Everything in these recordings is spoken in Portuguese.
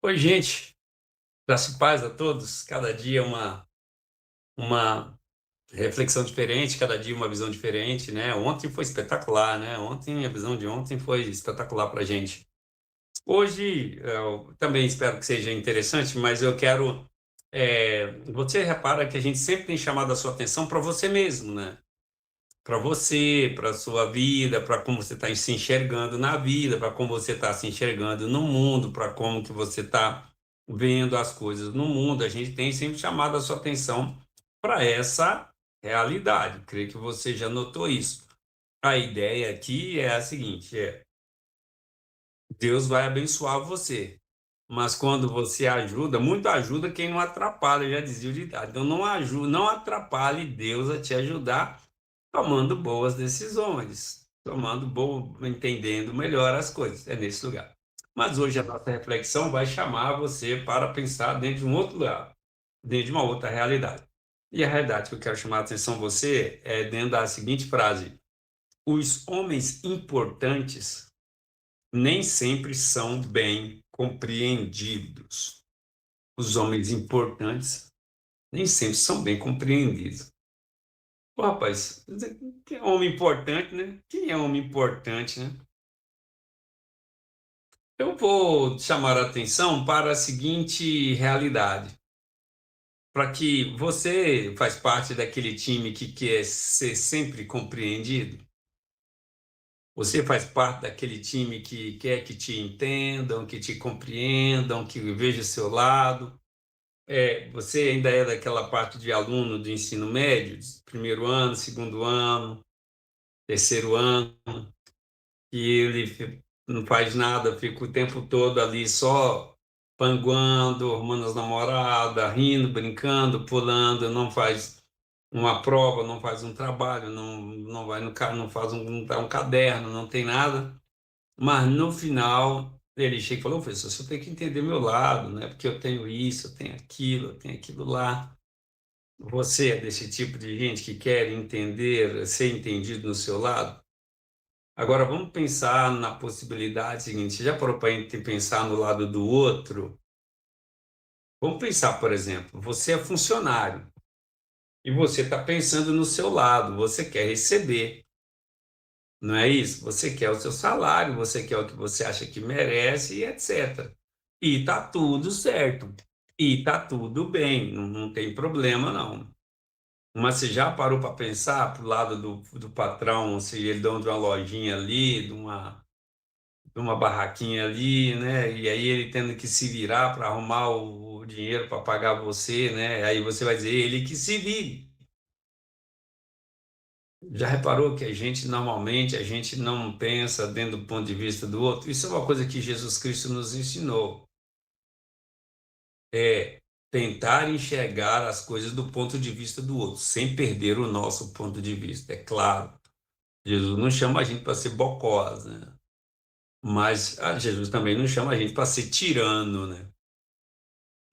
Oi, gente, graça e paz a todos. Cada dia uma reflexão diferente, cada dia uma visão diferente, né? Ontem foi espetacular, né? Ontem, a visão de ontem foi espetacular para gente. Hoje, eu também espero que seja interessante, mas eu quero. Você repara que a gente sempre tem chamado a sua atenção para você mesmo, né? Para você, para a sua vida, para como você está se enxergando na vida, para como você está se enxergando no mundo, para como que você está vendo as coisas no mundo. A gente tem sempre chamado a sua atenção para essa realidade. Creio que você já notou isso. A ideia aqui é a seguinte: Deus vai abençoar você. Mas quando você ajuda, muito ajuda quem não atrapalha, já dizia o ditado. Então não ajuda, não atrapalhe Deus a te ajudar tomando boas decisões, entendendo melhor as coisas. É nesse lugar. Mas hoje a nossa reflexão vai chamar você para pensar dentro de um outro lugar, dentro de uma outra realidade. E a realidade que eu quero chamar a atenção você é dentro da seguinte frase: os homens importantes nem sempre são bem compreendidos. Os homens importantes nem sempre são bem compreendidos. Pô, rapaz, que é homem importante, né? Quem é homem importante, né? Eu vou chamar a atenção para a seguinte realidade. Para que você faz parte daquele time que quer ser sempre compreendido, você faz parte daquele time que quer que te entendam, que te compreendam, que veja o seu lado. Você ainda é daquela parte de aluno do ensino médio, primeiro ano, segundo ano, terceiro ano, que não faz nada, fica o tempo todo ali só panguando, arrumando as namoradas, rindo, brincando, pulando, não faz uma prova, não faz um trabalho, não vai não faz não dá um caderno, não tem nada, mas no final ele chega e fala: "Ô, professor, você tem que entender meu lado, né? Porque eu tenho isso, eu tenho aquilo lá." Você é desse tipo de gente que quer entender, ser entendido no seu lado? Agora vamos pensar na possibilidade seguinte: você já parou para pensar no lado do outro? Vamos pensar, por exemplo, você é funcionário e você está pensando no seu lado, você quer receber, não é isso? Você quer o seu salário, você quer o que você acha que merece, e etc. E tá tudo certo. E tá tudo bem, não tem problema não. Mas você já parou para pensar pro lado do patrão, se ele é dono de uma lojinha ali, de uma barraquinha ali, né? E aí ele tendo que se virar para arrumar o dinheiro para pagar você, né? Aí você vai dizer: ele que se vire. Já reparou que normalmente, a gente não pensa dentro do ponto de vista do outro? Isso é uma coisa que Jesus Cristo nos ensinou. É tentar enxergar as coisas do ponto de vista do outro, sem perder o nosso ponto de vista. É claro, Jesus não chama a gente para ser bocós, né? Mas Jesus também não chama a gente para ser tirano, né?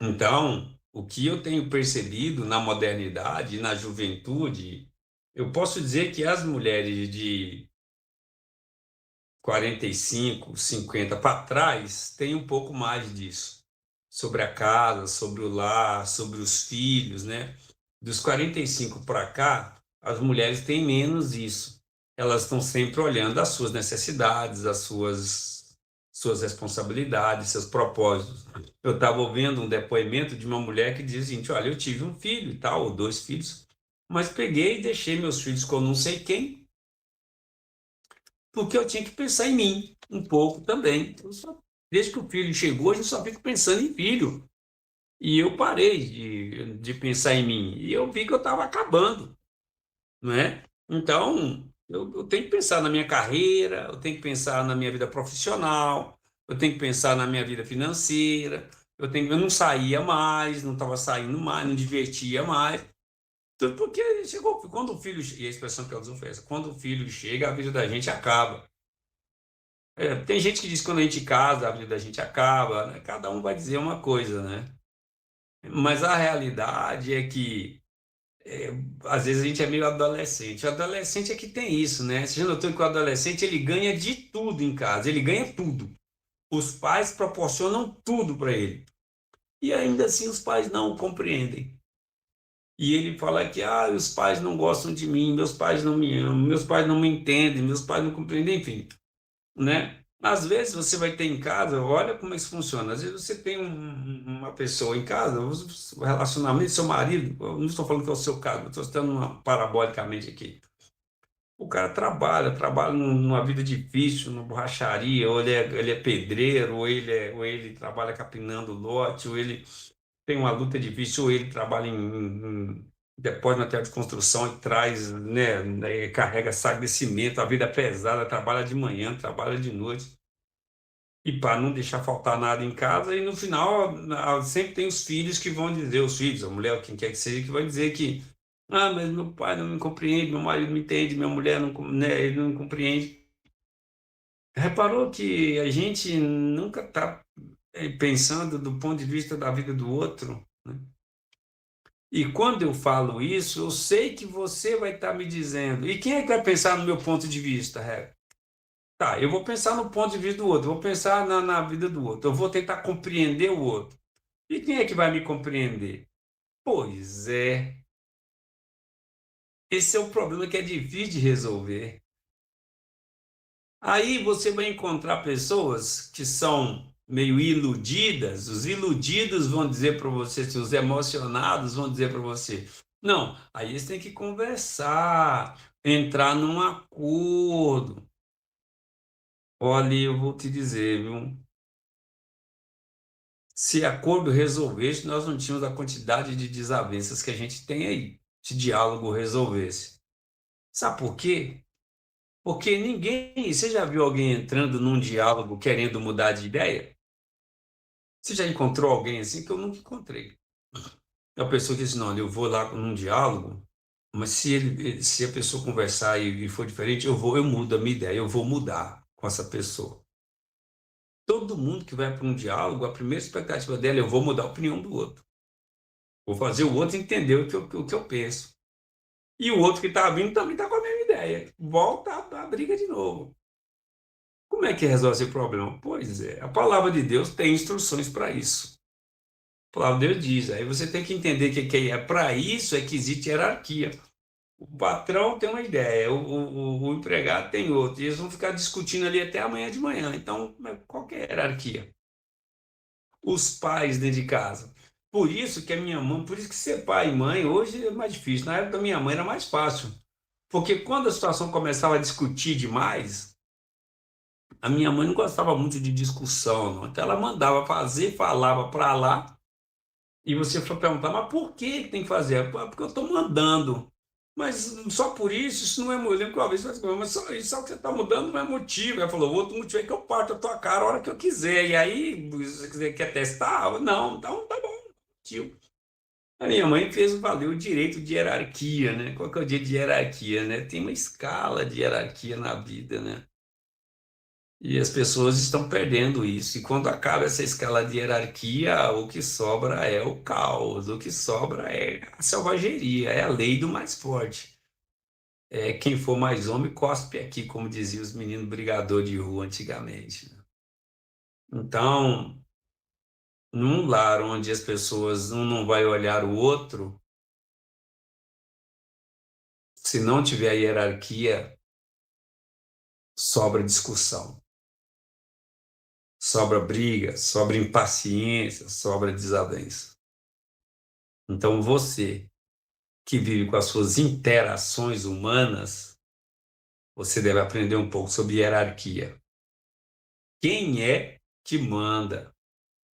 Então, o que eu tenho percebido na modernidade, na juventude, eu posso dizer que as mulheres de 45, 50 para trás têm um pouco mais disso, sobre a casa, sobre o lar, sobre os filhos, né? Dos 45 para cá, as mulheres têm menos isso. Elas estão sempre olhando as suas necessidades, as suas responsabilidades, seus propósitos. Eu estava ouvindo um depoimento de uma mulher que dizia o seguinte: olha, eu tive um filho e tal, ou dois filhos, mas peguei e deixei meus filhos com não sei quem, porque eu tinha que pensar em mim um pouco também. Desde que o filho chegou, a gente só fica pensando em filho. E eu parei de pensar em mim. E eu vi que eu estava acabando, não é? Então, eu tenho que pensar na minha carreira, eu tenho que pensar na minha vida profissional, eu tenho que pensar na minha vida financeira. Eu não saía mais, não estava saindo mais, não divertia mais. Tudo porque chegou, quando o filho, e a expressão que ela usou foi essa: quando o filho chega, a vida da gente acaba. Tem gente que diz que quando a gente casa, a vida da gente acaba, né? Cada um vai dizer uma coisa, né? Mas a realidade é que às vezes a gente é meio adolescente. O adolescente é que tem isso, né? Você já notou que o adolescente ele ganha de tudo em casa, ele ganha tudo. Os pais proporcionam tudo para ele. E ainda assim os pais não o compreendem. E ele fala que os pais não gostam de mim, meus pais não me amam, meus pais não me entendem, meus pais não compreendem, enfim, né? Às vezes você vai ter em casa, olha como é que isso funciona. Às vezes você tem uma pessoa em casa, o relacionamento, seu marido, eu não estou falando que é o seu caso, eu estou citando parabolicamente aqui. O cara trabalha numa vida difícil, numa borracharia, ou ele é pedreiro, ou ele trabalha capinando lote, ou ele tem uma luta difícil, ou ele trabalha em depósito de material de construção e traz, né, carrega saco de cimento, a vida é pesada, trabalha de manhã, trabalha de noite, e para não deixar faltar nada em casa, e no final sempre tem os filhos que vão dizer, os filhos, a mulher, quem quer que seja, que vai dizer que mas meu pai não me compreende, meu marido não me entende, minha mulher não, né, ele não me compreende. Reparou que a gente nunca está pensando do ponto de vista da vida do outro, né? E quando eu falo isso, eu sei que você vai estar me dizendo. E quem é que vai pensar no meu ponto de vista, Rebeca? Tá, eu vou pensar no ponto de vista do outro, eu vou pensar na vida do outro, eu vou tentar compreender o outro. E quem é que vai me compreender? Pois é, esse é o problema que é difícil de resolver. Aí você vai encontrar pessoas que são meio iludidas, os iludidos vão dizer para você, se os emocionados vão dizer para você, não, aí você tem que conversar, entrar num acordo. Olha, eu vou te dizer, viu? Se acordo resolvesse, nós não tínhamos a quantidade de desavenças que a gente tem aí, se diálogo resolvesse. Sabe por quê? Porque ninguém. Você já viu alguém entrando num diálogo querendo mudar de ideia? Você já encontrou alguém assim que eu nunca encontrei? A pessoa que diz, não, eu vou lá num diálogo, mas se a pessoa conversar e for diferente, eu mudo a minha ideia, eu vou mudar com essa pessoa. Todo mundo que vai para um diálogo, a primeira expectativa dela é eu vou mudar a opinião do outro. Vou fazer o outro entender o que eu penso. E o outro que está vindo também está com a mesma ideia. Volta a briga de novo. Como é que resolve esse problema? Pois é, a palavra de Deus tem instruções para isso. A palavra de Deus diz, aí você tem que entender que é para isso é que existe hierarquia. O patrão tem uma ideia, o empregado tem outra, e eles vão ficar discutindo ali até amanhã de manhã. Então, qual que é a hierarquia? Os pais dentro de casa. Por isso que a minha mãe, por isso que ser pai e mãe hoje é mais difícil. Na época da minha mãe era mais fácil. Porque quando a situação começava a discutir demais, a minha mãe não gostava muito de discussão, não. Então ela mandava fazer, falava para lá, e você foi perguntar, mas por que tem que fazer? Porque eu estou mandando. Mas só por isso, isso não é motivo. Eu lembro que uma vez eu falei, mas só que você está mudando não é motivo. Ela falou, o outro motivo é que eu parto a tua cara a hora que eu quiser. E aí, se você quer testar? Não, então tá bom, tio. A minha mãe fez valer o direito de hierarquia, né? Qual que é o direito de hierarquia, né? Tem uma escala de hierarquia na vida, né? E as pessoas estão perdendo isso. E quando acaba essa escala de hierarquia, o que sobra é o caos, o que sobra é a selvageria, é a lei do mais forte. É quem for mais homem, cospe aqui, como diziam os meninos brigador de rua antigamente, né? Então, num lar onde as pessoas um não vai olhar o outro, se não tiver hierarquia, sobra discussão, sobra briga, sobra impaciência, sobra desavença. Então, você que vive com as suas interações humanas, você deve aprender um pouco sobre hierarquia. Quem é que manda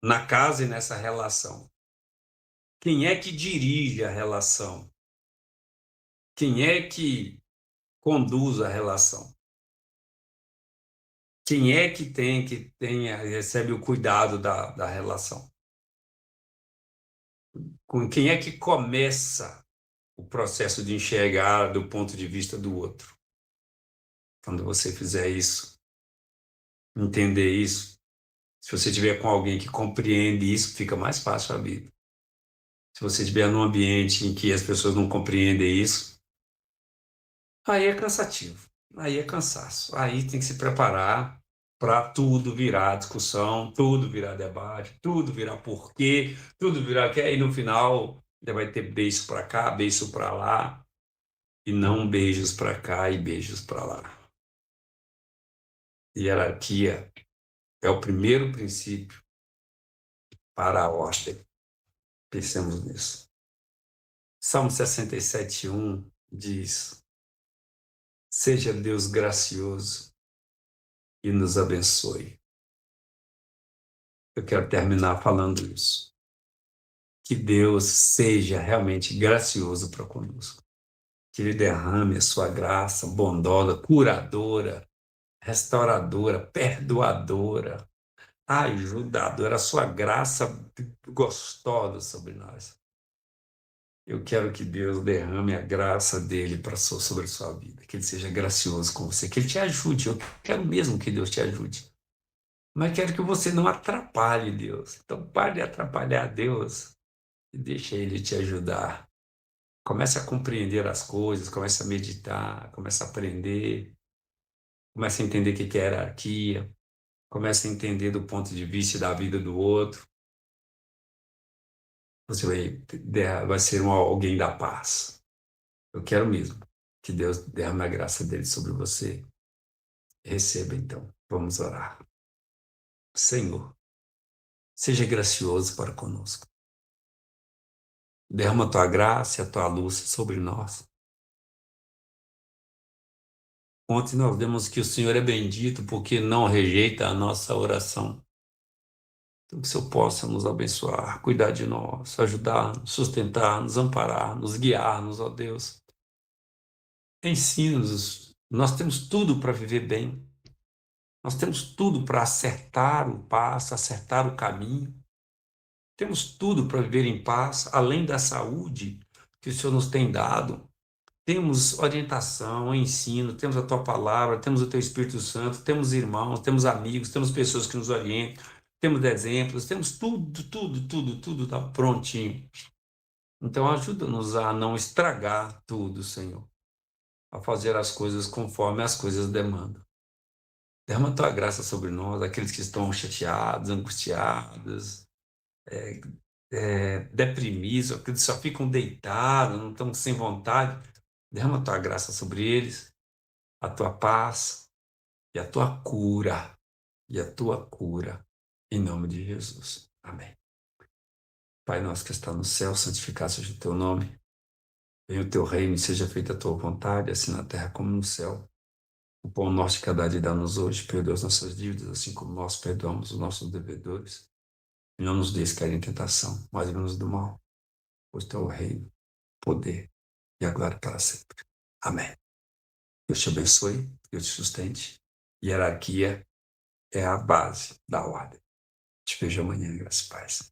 na casa e nessa relação? Quem é que dirige a relação? Quem é que conduz a relação? Quem é que recebe o cuidado da relação? Com quem é que começa o processo de enxergar do ponto de vista do outro? Quando você fizer isso, entender isso, se você estiver com alguém que compreende isso, fica mais fácil a vida. Se você estiver num ambiente em que as pessoas não compreendem isso, aí é cansativo, aí é cansaço, aí tem que se preparar para tudo virar discussão, tudo virar debate, tudo virar porquê, tudo virar que aí no final ainda vai ter beijo para cá, beijo para lá, e não beijos para cá e beijos para lá. Hierarquia é o primeiro princípio para a ordem. Pensemos nisso. Salmo 67:1 diz: Seja Deus gracioso e nos abençoe. Eu quero terminar falando isso. Que Deus seja realmente gracioso para conosco. Que Ele derrame a sua graça bondosa, curadora, restauradora, perdoadora, ajudadora, a sua graça gostosa sobre nós. Eu quero que Deus derrame a graça dele sobre a sua vida, que Ele seja gracioso com você, que Ele te ajude. Eu quero mesmo que Deus te ajude. Mas quero que você não atrapalhe Deus. Então pare de atrapalhar Deus e deixa Ele te ajudar. Comece a compreender as coisas, comece a meditar, comece a aprender, comece a entender o que é hierarquia, comece a entender do ponto de vista da vida do outro. Você vai ser alguém da paz. Eu quero mesmo que Deus derrame a graça dele sobre você. Receba então. Vamos orar. Senhor, seja gracioso para conosco. Derrama a tua graça e a tua luz sobre nós. Ontem nós vemos que o Senhor é bendito porque não rejeita a nossa oração. Então, que o Senhor possa nos abençoar, cuidar de nós, ajudar, nos sustentar, nos amparar, nos guiar-nos, ó Deus. Ensina-nos. Nós temos tudo para viver bem. Nós temos tudo para acertar o passo, acertar o caminho. Temos tudo para viver em paz, além da saúde que o Senhor nos tem dado. Temos orientação, ensino, temos a tua palavra, temos o teu Espírito Santo, temos irmãos, temos amigos, temos pessoas que nos orientam, temos exemplos, temos tudo está prontinho. Então ajuda-nos a não estragar tudo, Senhor, a fazer as coisas conforme as coisas demandam. Derrama a tua graça sobre nós, aqueles que estão chateados, angustiados, deprimidos, aqueles que só ficam deitados, não estão sem vontade. Derrama a tua graça sobre eles, a tua paz e a tua cura, em nome de Jesus. Amém. Pai nosso que está no céu, santificado seja o teu nome. Venha o teu reino, seja feita a tua vontade, assim na terra como no céu. O pão nosso de cada dia dá-nos hoje, perdoa as nossas dívidas, assim como nós perdoamos os nossos devedores. E não nos deixes cair em tentação, mas livra-nos do mal, pois teu é o reino, o poder e a glória para sempre. Amém. Deus te abençoe, Deus te sustente. Hierarquia é a base da ordem. Te vejo amanhã, graças e paz.